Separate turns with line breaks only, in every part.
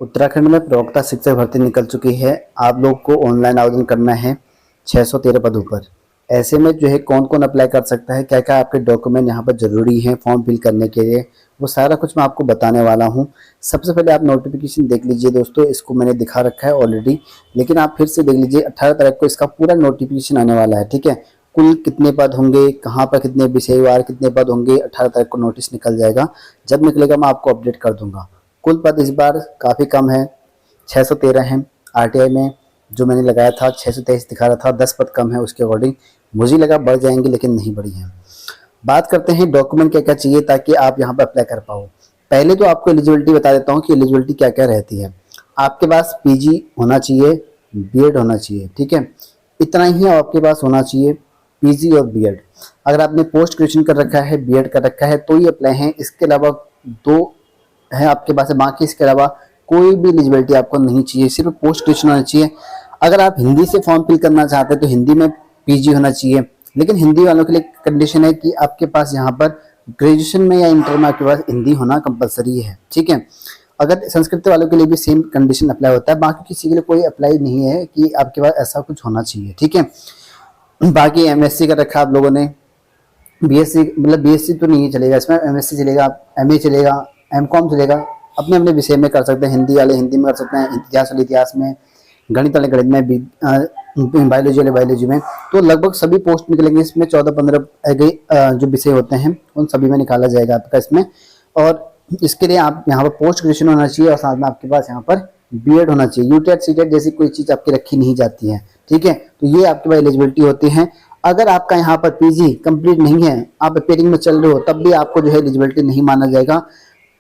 उत्तराखंड में प्रवक्ता शिक्षक भर्ती निकल चुकी है। आप लोग को ऑनलाइन आवेदन करना है 613 पदों पर। ऐसे में जो है कौन कौन अप्लाई कर सकता है, क्या क्या आपके डॉक्यूमेंट यहाँ पर जरूरी हैं फॉर्म फिल करने के लिए, वो सारा कुछ मैं आपको बताने वाला हूँ। सबसे पहले आप नोटिफिकेशन देख लीजिए दोस्तों, इसको मैंने दिखा रखा है ऑलरेडी, लेकिन आप फिर से देख लीजिए। 18 तारीख को इसका पूरा नोटिफिकेशन आने वाला है। ठीक है, कुल कितने पद होंगे, कहाँ पर कितने विषयवार कितने पद होंगे, 18 तारीख को नोटिस निकल जाएगा। जब निकलेगा मैं आपको अपडेट कर दूंगा। कुल पद इस बार काफ़ी कम है, 613 हैं। आरटीआई में जो मैंने लगाया था 623 दिखा रहा था, 10 पद कम है। उसके अकॉर्डिंग मुझे लगा बढ़ जाएंगे, लेकिन नहीं बढ़ी हैं। बात करते हैं डॉक्यूमेंट क्या क्या चाहिए ताकि आप यहाँ पर अप्लाई कर पाओ। पहले तो आपको एलिजिबिलिटी बता देता हूँ कि एलिजिबिलिटी क्या क्या रहती है। आपके पास पीजी होना चाहिए, बीएड होना चाहिए। ठीक है, इतना ही आपके पास होना चाहिए, पीजी और बीएड। अगर आपने पोस्ट ग्रेजुएशन कर रखा है, बीएड कर रखा है तो ही अप्लाई है। इसके अलावा दो है आपके पास है, बाकी इसके अलावा कोई भी एलिजिबिलिटी आपको नहीं चाहिए, सिर्फ पोस्ट ग्रेजुएशन होना चाहिए। अगर आप हिंदी से फॉर्म फिल करना चाहते हैं तो हिंदी में पीजी होना चाहिए, लेकिन हिंदी वालों के लिए कंडीशन है कि आपके पास यहाँ पर ग्रेजुएशन में या इंटर में आपके पास हिंदी होना कंपलसरी है। ठीक है, अगर संस्कृत वालों के लिए भी सेम कंडीशन अप्लाई होता है, बाकी किसी के लिए कोई अप्लाई नहीं है कि आपके पास ऐसा कुछ होना चाहिए। ठीक है, बाकी एमएससी कर रखा आप लोगों ने, बीएससी मतलब बीएससी तो नहीं चलेगा इसमें, एमएससी चलेगा, एमए चलेगा, एमकॉम चलेगा। अपने अपने विषय में कर सकते हैं, हिंदी वाले हिंदी में कर सकते हैं, इतिहास वाले इतिहास में, गणित वाले गणित में, बायोलॉजी वाले बायोलॉजी में। तो लगभग सभी पोस्ट निकलेंगे इसमें, 14-15 जो विषय होते हैं उन सभी में निकाला जाएगा आपका इसमें। और इसके लिए आप यहाँ पर पोस्ट ग्रेजुएशन होना चाहिए और साथ में आपके पास यहाँ पर बीएड होना चाहिए। यूटेट सीटेट जैसी कोई चीज़ आपकी रखी नहीं जाती है। ठीक है, तो ये आपके पास एलिजिबिलिटी होती है। अगर आपका यहाँ पर पीजी कंप्लीट नहीं है, आप अपेयरिंग में चल रहे हो, तब भी आपको जो है एलिजिबिलिटी नहीं माना जाएगा।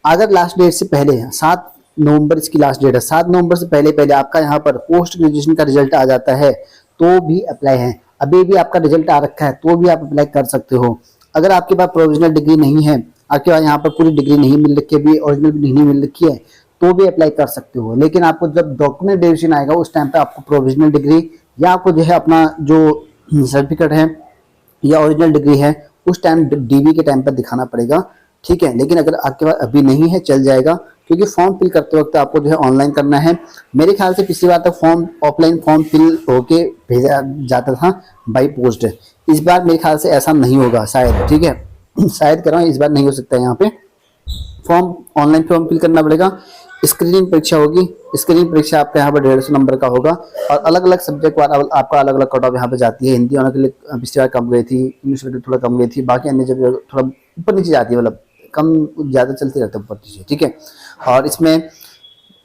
अगर लास्ट डेट से पहले 7 नवंबर इसकी लास्ट डेट है, 7 नवंबर से पहले पहले आपका यहाँ पर पोस्ट ग्रेजुएशन का रिजल्ट आ जाता है तो भी अप्लाई है। अभी भी आपका रिजल्ट आ रखा है तो भी आप अप्लाई कर सकते हो। अगर आपके पास प्रोविजनल डिग्री नहीं है, आपके पास यहाँ पर पूरी डिग्री नहीं मिल रखी है, भी ओरिजिनल डिग्री नहीं मिल रखी है, तो भी अप्लाई कर सकते हो। लेकिन आपको जब डॉक्यूमेंट वेरिफिकेशन आएगा उस टाइम पे आपको प्रोविजनल डिग्री या आपको जो है अपना जो सर्टिफिकेट है या ओरिजिनल डिग्री है उस टाइम डीबी के टाइम पर दिखाना पड़ेगा। ठीक है, लेकिन अगर आपके पास अभी नहीं है चल जाएगा, क्योंकि फॉर्म फिल करते वक्त आपको जो है ऑनलाइन करना है। मेरे ख्याल से पिछली बार तक फॉर्म ऑफलाइन फॉर्म फिल होके भेजा जाता था बाई पोस्ट। इस बार मेरे ख्याल से ऐसा नहीं होगा शायद। ठीक है, शायद कर रहा हूँ, इस बार नहीं हो सकता है। यहाँ पे फॉर्म ऑनलाइन फॉर्म फिल करना पड़ेगा। स्क्रीनिंग परीक्षा होगी, स्क्रीनिंग परीक्षा आपका यहाँ पर 150 नंबर का होगा और अलग अलग सब्जेक्ट वाला आपका अलग अलग कट ऑफ यहाँ पे जाती है। हिंदी वालों के लिए पिछली बार कम गई थी, इंग्लिश वाले थोड़ा कम गई थी, बाकी अन्य जगह थोड़ा ऊपर नीचे जाती है, मतलब कम ज़्यादा चलते रहते हैं ऊपर नीचे। ठीक है, और इसमें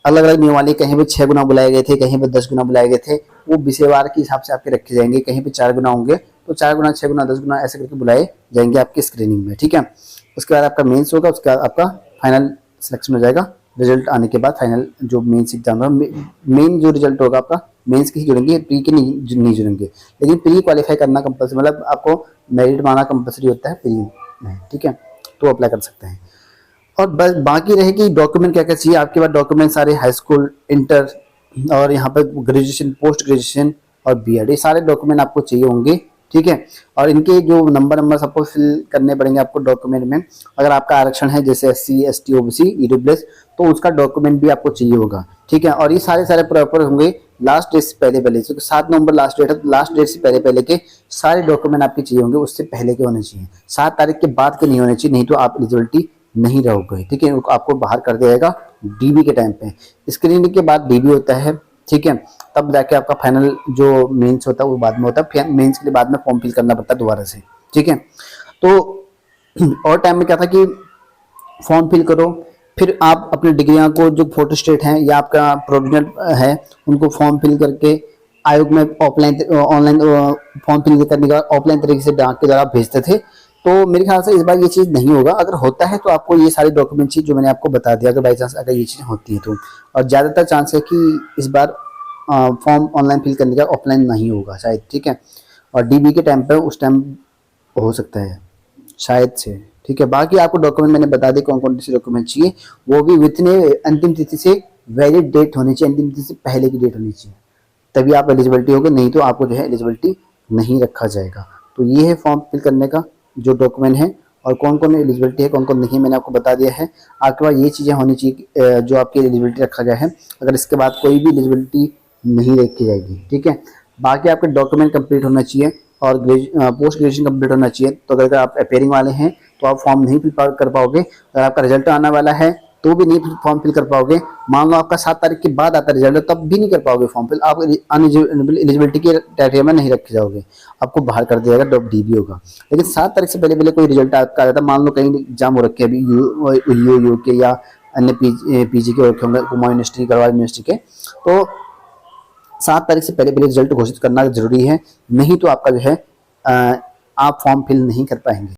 अलग अलग नियम वाले, कहीं पे 6 गुना बुलाए गए थे, कहीं पे 10 गुना बुलाए गए थे। वो विषयवार के हिसाब से आपके रखे जाएंगे, कहीं पे 4 गुना होंगे तो 4 गुना 6 गुना 10 गुना ऐसे करके बुलाए जाएंगे आपकी स्क्रीनिंग में। ठीक है, उसके बाद आपका मेंस होगा, उसके बाद आपका फाइनल सिलेक्शन हो जाएगा। रिजल्ट आने के बाद फाइनल जो मेंस एग्जाम है, मेन जो रिजल्ट होगा आपका मेंस के ही जुड़ेंगे, प्री के नहीं जुड़ेंगे। लेकिन प्री क्वालिफाई करना कंपल्सरी, मतलब आपको मेरिट माना कंपल्सरी होता है प्री में। ठीक है, तो अप्लाई कर सकते हैं। और बस बाकी रहेगी डॉक्यूमेंट क्या क्या चाहिए। आपके पास डॉक्यूमेंट सारे हाई स्कूल, इंटर और यहाँ पर ग्रेजुएशन, पोस्ट ग्रेजुएशन और बीएड, ये सारे डॉक्यूमेंट आपको चाहिए होंगे। ठीक है, और इनके जो नंबर सबको फिल करने पड़ेंगे आपको डॉक्यूमेंट में। अगर आपका आरक्षण है जैसे SC ST OBC EWS तो उसका डॉक्यूमेंट भी आपको चाहिए होगा। ठीक है, और ये सारे प्रॉपर होंगे लास्ट डेट से पहले पहले, क्योंकि 7 नवंबर लास्ट डेट है, तो लास्ट डेट से पहले पहले के सारे डॉक्यूमेंट आपके चाहिए होंगे, उससे पहले के होने चाहिए। 7 तारीख के बाद के नहीं होने चाहिए, नहीं तो आप एलिजिबिलिटी नहीं रहोगे। ठीक है, आपको बाहर कर दिया जाएगा डीबी के टाइम पे। स्क्रीनिंग के बाद डीबी होता है। ठीक है, तब जाके आपका फाइनल जो मेंस होता है वो बाद में होता है। मेंस के लिए बाद में फॉर्म फिल करना पड़ता है दोबारा से। ठीक है, तो और टाइम में क्या था कि फॉर्म फिल करो, फिर आप अपनी डिग्रियां को जो फोटो स्टेट हैं या आपका प्रोविजनल है उनको फॉर्म फिल करके आयोग में ऑफलाइन ऑनलाइन फॉर्म फिल करने का ऑफलाइन तरीके से डाक के द्वारा भेजते थे। तो मेरे ख्याल से इस बार ये चीज़ नहीं होगा। अगर होता है तो आपको ये सारे डॉक्यूमेंट चाहिए जो मैंने आपको बता दिया, अगर बाई चांस अगर ये चीज़ होती है तो। और ज़्यादातर चांस है कि इस बार फॉर्म ऑनलाइन फिल करने का ऑफलाइन नहीं होगा शायद। ठीक है, और डीबी के टाइम पर उस टाइम हो सकता है शायद से। ठीक है, बाकी आपको डॉक्यूमेंट मैंने बता दी कौन कौन से डॉक्यूमेंट चाहिए, वो भी विथने अंतिम तिथि से वैलिड डेट होनी चाहिए, अंतिम तिथि से पहले की डेट होनी चाहिए, तभी आप एलिजिबिलिटी होगे, नहीं तो आपको जो है एलिजिबिलिटी नहीं रखा जाएगा। तो ये है फॉर्म फिल करने का जो डॉक्यूमेंट है। और कौन कौन एलिजिबिलिटी है, कौन कौन नहीं, मैंने आपको बता दिया है। आपके पास ये चीज़ें होनी चाहिए जो आपकी एलिजिबिलिटी रखा गया है, अगर इसके बाद कोई भी एलिजिबिलिटी नहीं रखी जाएगी, ठीक है। बाकी आपके डॉक्यूमेंट कंप्लीट होना चाहिए और पोस्ट ग्रेजुएशन कंप्लीट होना चाहिए। तो अगर आप अपेयरिंग वाले हैं तो आप फॉर्म नहीं फिल कर पाओगे। अगर आपका रिजल्ट आने वाला है तो भी नहीं फॉर्म फिल कर पाओगे। मान लो आपका 7 तारीख के बाद आता है रिजल्ट, तब भी नहीं कर पाओगे फॉर्म फिल, आप एलिजिबिलिटी के क्राइटेरिया में नहीं रखे जाओगे, आपको बाहर कर दिया जाएगा, DB होगा। लेकिन 7 तारीख से पहले पहले कोई रिजल्ट आपका आ जाता है, मान लो कहीं एग्जाम हो रखे अभी यू के या अन्य पीजी के रखे होंगे, कुमाऊं यूनिवर्सिटी, गढ़वाल यूनिवर्सिटी के, तो 7 तारीख से पहले पहले रिजल्ट घोषित करना जरूरी है, नहीं तो आपका जो है आप फॉर्म फिल नहीं कर पाएंगे।